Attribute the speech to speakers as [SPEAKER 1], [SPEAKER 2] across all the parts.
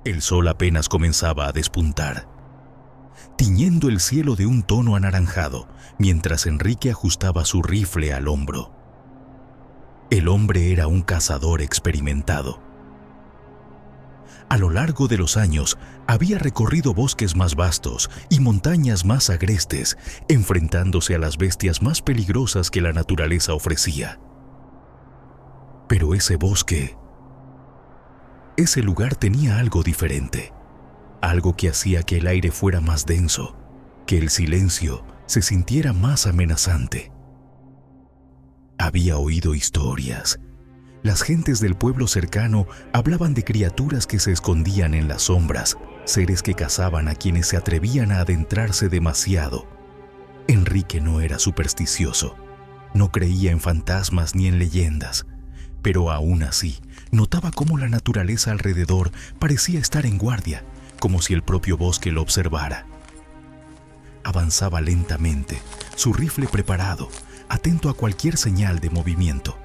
[SPEAKER 1] El sol apenas comenzaba a despuntar, tiñendo el cielo de un tono anaranjado, mientras Enrique ajustaba su rifle al hombro. El hombre era un cazador experimentado. A lo largo de los años, había recorrido bosques más vastos y montañas más agrestes, enfrentándose a las bestias más peligrosas que la naturaleza ofrecía. Pero ese bosque, ese lugar tenía algo diferente, algo que hacía que el aire fuera más denso, que el silencio se sintiera más amenazante. Había oído historias. Las gentes del pueblo cercano hablaban de criaturas que se escondían en las sombras, seres que cazaban a quienes se atrevían a adentrarse demasiado. Enrique no era supersticioso, no creía en fantasmas ni en leyendas, pero aún así notaba cómo la naturaleza alrededor parecía estar en guardia, como si el propio bosque lo observara. Avanzaba lentamente, su rifle preparado, atento a cualquier señal de movimiento.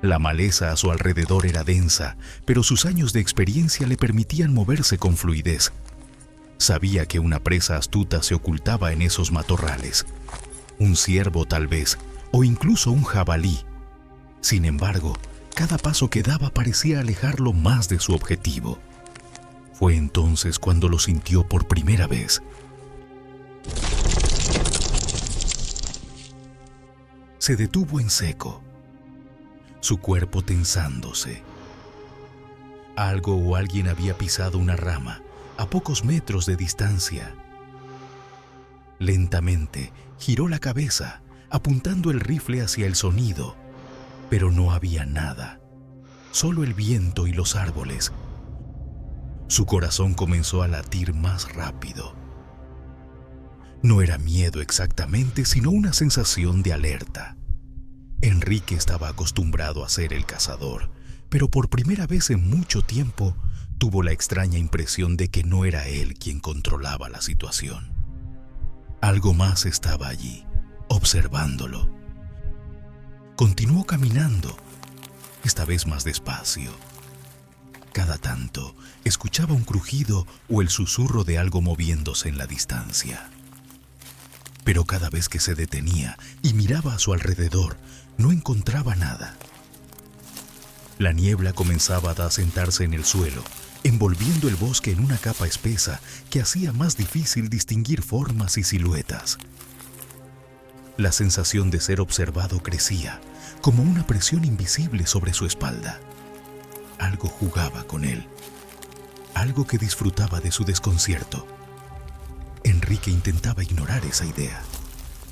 [SPEAKER 1] La maleza a su alrededor era densa, pero sus años de experiencia le permitían moverse con fluidez. Sabía que una presa astuta se ocultaba en esos matorrales. Un ciervo tal vez, o incluso un jabalí. Sin embargo, cada paso que daba parecía alejarlo más de su objetivo. Fue entonces cuando lo sintió por primera vez. Se detuvo en seco, su cuerpo tensándose. Algo o alguien había pisado una rama a pocos metros de distancia. Lentamente giró la cabeza, apuntando el rifle hacia el sonido, pero no había nada, solo el viento y los árboles. Su corazón comenzó a latir más rápido. No era miedo exactamente, sino una sensación de alerta. Enrique estaba acostumbrado a ser el cazador, pero por primera vez en mucho tiempo tuvo la extraña impresión de que no era él quien controlaba la situación. Algo más estaba allí, observándolo. Continuó caminando, esta vez más despacio. Cada tanto escuchaba un crujido o el susurro de algo moviéndose en la distancia. Pero cada vez que se detenía y miraba a su alrededor, no encontraba nada. La niebla comenzaba a asentarse en el suelo, envolviendo el bosque en una capa espesa que hacía más difícil distinguir formas y siluetas. La sensación de ser observado crecía, como una presión invisible sobre su espalda. Algo jugaba con él, algo que disfrutaba de su desconcierto. Enrique intentaba ignorar esa idea,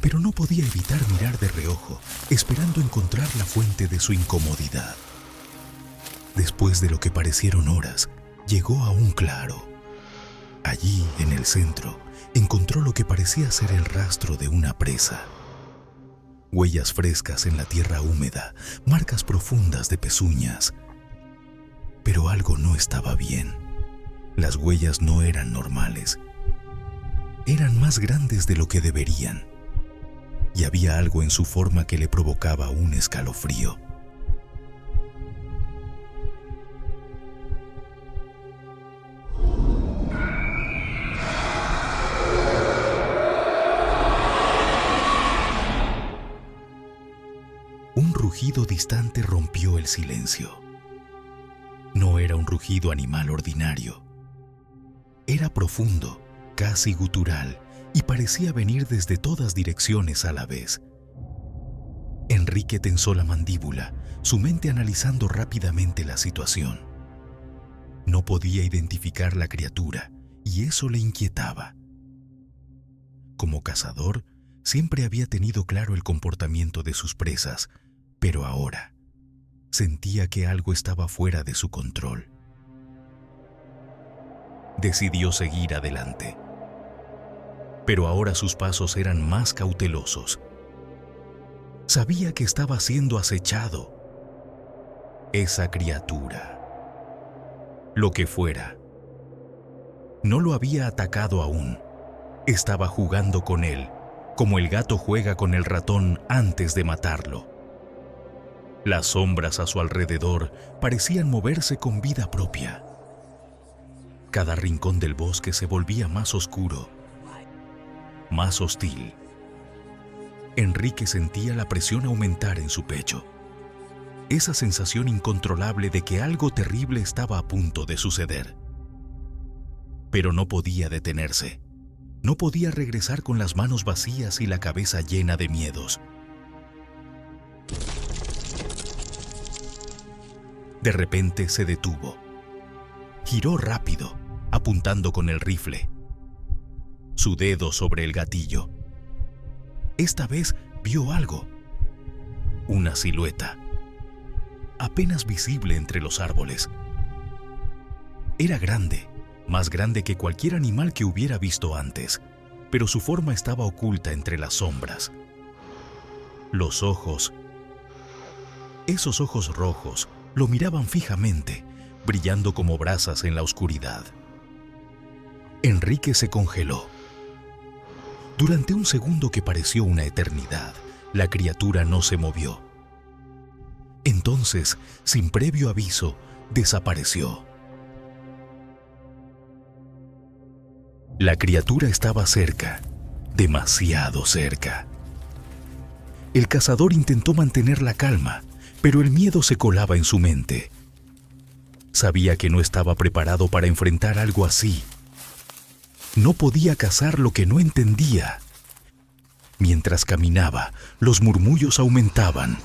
[SPEAKER 1] pero no podía evitar mirar de reojo, esperando encontrar la fuente de su incomodidad. Después de lo que parecieron horas, llegó a un claro. Allí, en el centro, encontró lo que parecía ser el rastro de una presa. Huellas frescas en la tierra húmeda, marcas profundas de pezuñas. Pero algo no estaba bien. Las huellas no eran normales. Eran más grandes de lo que deberían. Y había algo en su forma que le provocaba un escalofrío. Un rugido distante rompió el silencio. No era un rugido animal ordinario. Era profundo, casi gutural, y parecía venir desde todas direcciones a la vez. Enrique tensó la mandíbula, su mente analizando rápidamente la situación. No podía identificar la criatura, y eso le inquietaba. Como cazador, siempre había tenido claro el comportamiento de sus presas, pero ahora sentía que algo estaba fuera de su control. Decidió seguir adelante. Pero ahora sus pasos eran más cautelosos. Sabía que estaba siendo acechado. Esa criatura, lo que fuera, no lo había atacado aún. Estaba jugando con él, como el gato juega con el ratón antes de matarlo. Las sombras a su alrededor parecían moverse con vida propia. Cada rincón del bosque se volvía más oscuro, más hostil. Enrique sentía la presión aumentar en su pecho. Esa sensación incontrolable de que algo terrible estaba a punto de suceder. Pero no podía detenerse. No podía regresar con las manos vacías y la cabeza llena de miedos. De repente se detuvo. Giró rápido, apuntando con el rifle. Su dedo sobre el gatillo. Esta vez vio algo. Una silueta, apenas visible entre los árboles. Era grande, más grande que cualquier animal que hubiera visto antes, pero su forma estaba oculta entre las sombras. Los ojos, esos ojos rojos, lo miraban fijamente, brillando como brasas en la oscuridad. Enrique se congeló. Durante un segundo que pareció una eternidad, la criatura no se movió. Entonces, sin previo aviso, desapareció. La criatura estaba cerca, demasiado cerca. El cazador intentó mantener la calma, pero el miedo se colaba en su mente. Sabía que no estaba preparado para enfrentar algo así. No podía cazar lo que no entendía. Mientras caminaba, los murmullos aumentaban.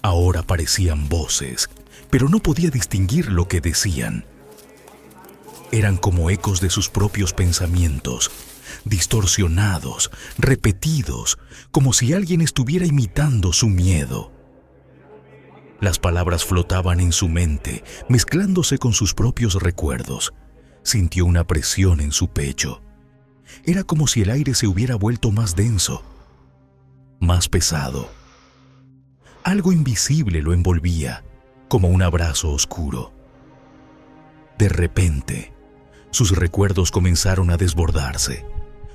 [SPEAKER 1] Ahora parecían voces, pero no podía distinguir lo que decían. Eran como ecos de sus propios pensamientos, distorsionados, repetidos, como si alguien estuviera imitando su miedo. Las palabras flotaban en su mente, mezclándose con sus propios recuerdos. Sintió una presión en su pecho. Era como si el aire se hubiera vuelto más denso, más pesado. Algo invisible lo envolvía, como un abrazo oscuro. De repente, sus recuerdos comenzaron a desbordarse.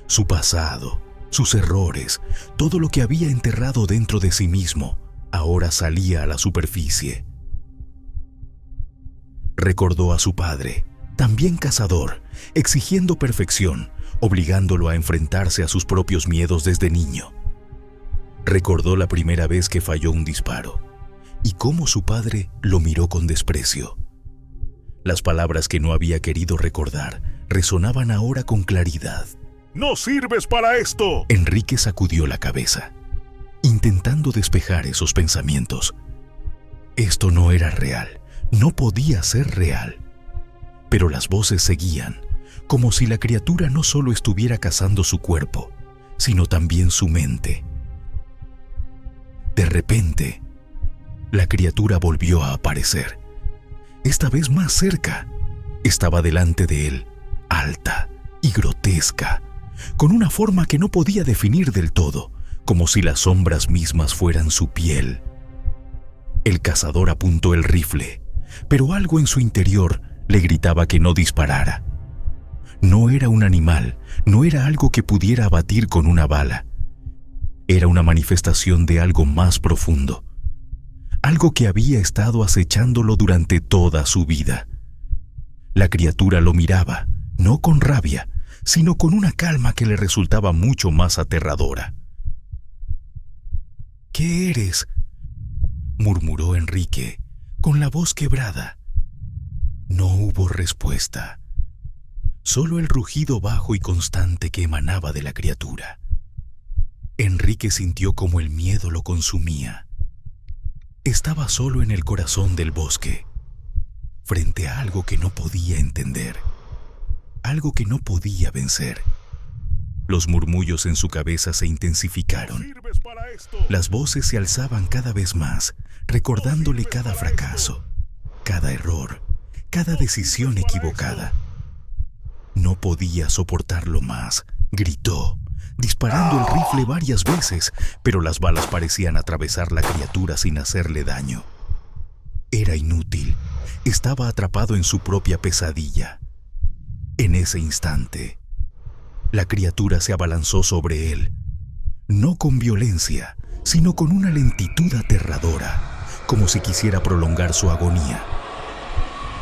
[SPEAKER 1] Su pasado, sus errores, todo lo que había enterrado dentro de sí mismo, ahora salía a la superficie. Recordó a su padre, también cazador, exigiendo perfección, obligándolo a enfrentarse a sus propios miedos desde niño. Recordó la primera vez que falló un disparo y cómo su padre lo miró con desprecio. Las palabras que no había querido recordar resonaban ahora con claridad.
[SPEAKER 2] ¡No sirves para esto!
[SPEAKER 1] Enrique sacudió la cabeza, intentando despejar esos pensamientos. Esto no era real, no podía ser real. Pero las voces seguían, como si la criatura no solo estuviera cazando su cuerpo, sino también su mente. De repente, la criatura volvió a aparecer. Esta vez más cerca. Estaba delante de él, alta y grotesca, con una forma que no podía definir del todo, como si las sombras mismas fueran su piel. El cazador apuntó el rifle, pero algo en su interior le gritaba que no disparara. No era un animal, no era algo que pudiera abatir con una bala. Era una manifestación de algo más profundo, algo que había estado acechándolo durante toda su vida. La criatura lo miraba, no con rabia, sino con una calma que le resultaba mucho más aterradora. «¿Qué eres?», murmuró Enrique, con la voz quebrada. No hubo respuesta, solo el rugido bajo y constante que emanaba de la criatura. Enrique sintió como el miedo lo consumía. Estaba solo en el corazón del bosque, frente a algo que no podía entender, algo que no podía vencer. Los murmullos en su cabeza se intensificaron. Las voces se alzaban cada vez más, recordándole cada fracaso, cada error, cada decisión equivocada. No podía soportarlo más. Gritó, disparando el rifle varias veces, pero las balas parecían atravesar la criatura sin hacerle daño. Era inútil. Estaba atrapado en su propia pesadilla. En ese instante, la criatura se abalanzó sobre él, no con violencia, sino con una lentitud aterradora, como si quisiera prolongar su agonía.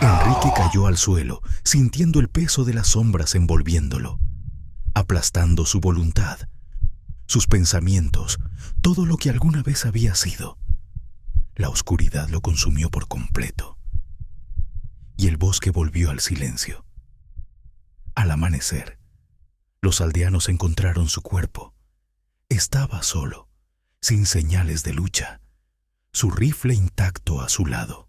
[SPEAKER 1] Enrique cayó al suelo, sintiendo el peso de las sombras envolviéndolo, aplastando su voluntad, sus pensamientos, todo lo que alguna vez había sido. La oscuridad lo consumió por completo, y el bosque volvió al silencio. Al amanecer, los aldeanos encontraron su cuerpo. Estaba solo, sin señales de lucha, su rifle intacto a su lado.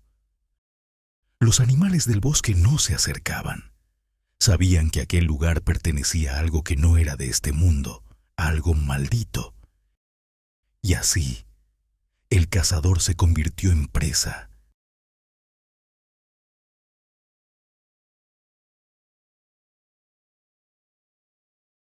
[SPEAKER 1] Los animales del bosque no se acercaban. Sabían que aquel lugar pertenecía a algo que no era de este mundo, a algo maldito. Y así, el cazador se convirtió en presa,